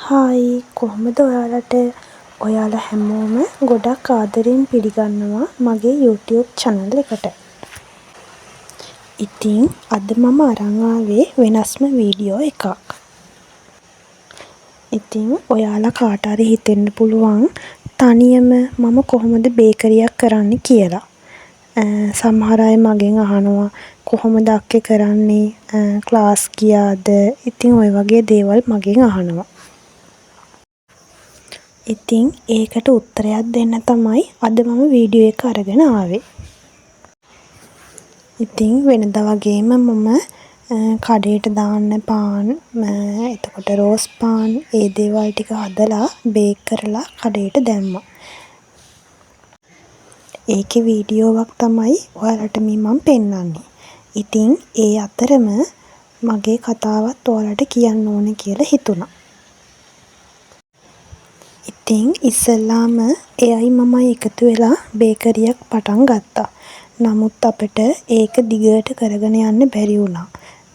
Hi කොහොමද ඔයාලා හැමෝම ගොඩක් ආදරෙන් පිළිගන්නවා මගේ YouTube channel එකට. ඉතින් අද මම අරන් ආවේ වෙනස්ම වීඩියෝ එකක්. ඉතින් ඔයාලා කාට හරි හිතෙන්න පුළුවන් තනියම මම කොහොමද බේකරියක් කරන්නේ කියලා. සමහර අය මගෙන් අහනවා කොහොමද අක්කේ කරන්නේ, ක්ලාස් ගියාද? ඉතින් ওই වගේ දේවල් මගෙන් අහනවා. ඉතින් ඒකට උත්තරයක් දෙන්න තමයි අද මම වීඩියෝ එක අරගෙන ආවේ. ඉතින් වෙනදා වගේම මම කඩේට දාන්න පාන්, එතකොට රෝස් පාන්, ඒ දේවල් ටික හදලා බේක් කරලා කඩේට දැම්මා. ඒකේ වීඩියෝවක් තමයි ඔයාලට මේ මම පෙන්නන්නේ. ඉතින් ඒ අතරම මගේ කතාවත් ඔයාලට කියන්න ඕනේ කියලා හිතුණා. ඉතින් ඉස්සෙල්ලාම එයයි මමයි එකතු වෙලා බේකරියක් පටන් ගත්තා. නමුත් අපිට ඒක දිගට කරගෙන යන්න බැරි වුණා.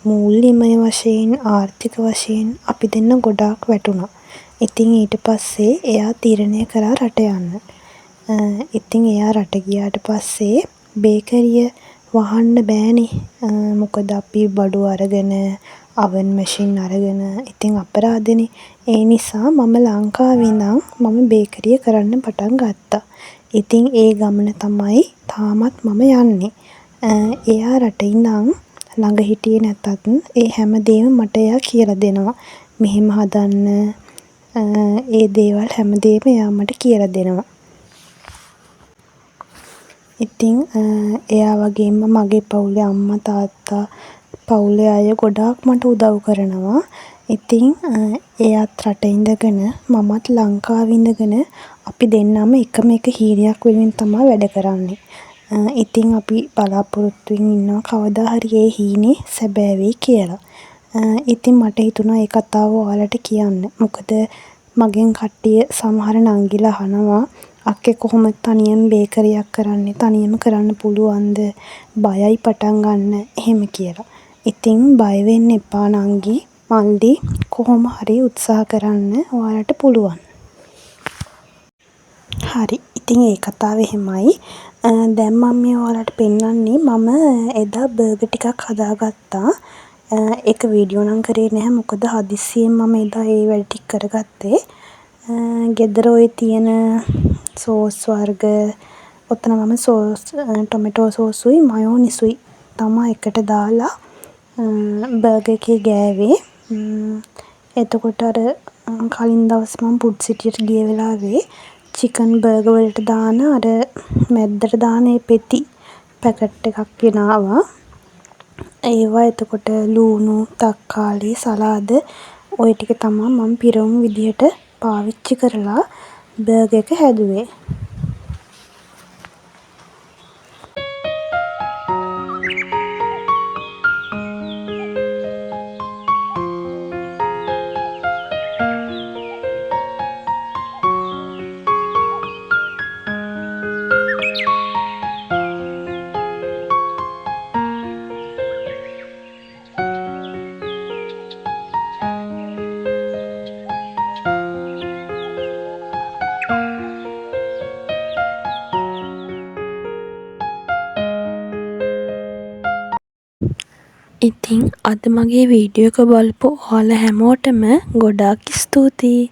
මූල්‍යමය වශයෙන්, ආර්ථික වශයෙන් අපි දෙන්න ගොඩාක් වැටුණා. ඉතින් ඊට පස්සේ එයා තීරණය කරා රට යන්න. ඉතින් එයා රට ගියාට පස්සේ බේකරිය වහන්න බෑනේ. මොකද අපි බඩු අරගෙන, oven machine අරගෙන ඉතින් අපරාධනේ. ඒ නිසා මම ලංකාවේ ඉඳන් මම බේකරිය කරන්න පටන් ගත්තා. ඉතින් ඒ ගමන තමයි තාමත් මම යන්නේ. එයා රටේ ඉඳන් ළඟ හිටියේ නැතත් ඒ හැමදේම මට එයා කියලා දෙනවා. මෙහෙම හදන්න, ඒ දේවල් හැමදේම එයා මට කියලා දෙනවා. ඉතින් එයා වගේම මගේ පවුලේ අම්මා තාත්තා පවුලේ අය ගොඩාක් මට උදව් කරනවා. ඉතින් එයාත් රටේ ඉඳගෙන මමත් ලංකාවේ ඉඳගෙන අපි දෙන්නම එකම එක හීනයක් වෙනුවෙන් තමයි වැඩ කරන්නේ. ඉතින් අපි බලාපොරොත්තු වෙමින් ඉන්නවා කවදා හරි ඒ හීනේ සැබෑ වෙයි කියලා. ඉතින් මට හිතුණා ඒ කතාව ඔයාලට කියන්න. මොකද මගෙන් කට්ටිය සමහර නංගිලා අහනවා අක්කේ කොහොමද තනියම බේකරියක් කරන්නේ? තනියම කරන්න පුළුවන්ද? බයයි පටන් ගන්න එහෙම කියලා. ඉතින් බය වෙන්න එපා නංගි, මල්ලි, කොහොම හරි උත්සාහ කරන්න ඔයාලට පුළුවන්. හරි. ඉතින් ඒ කතාව එහෙමයි. දැන් මම මේ ඔයාලට පෙන්නන්නේ මම එදා බර්ගර් ටිකක් හදාගත්තා. ඒක වීඩියෝ නම් කරේ නැහැ. මොකද හදිස්සියෙන් මම එදා ඒ වැඩ ටික කරගත්තේ. ගෙදර ඔය තියෙන සෝස් වර්ග, ඔතන මම සෝස්, ටොමැටෝ සෝසුයි මයෝනිසුයි තමයි එකට දාලා බර්ගර් එකේ ගෑවේ. එතකොට අර කලින් දවස් මම පුඩ් සිටියට ගිය වෙලාවේ චිකන් බර්ගර් වලට දාන අර මැද්දට දාන ඒ පෙති පැකට් එකක් ගෙනාවා. ඒවා එතකොට ලූණු, තක්කාලි, සලාද ඔය ටික තමයි මම පිරවුම් විදියට පාවිච්චි කරලා බර්ගර් එක හැදුවේ. ඉතින් අද මගේ වීඩියෝ එක බලපු ඔයාලා හැමෝටම ගොඩාක් ස්තුතියි.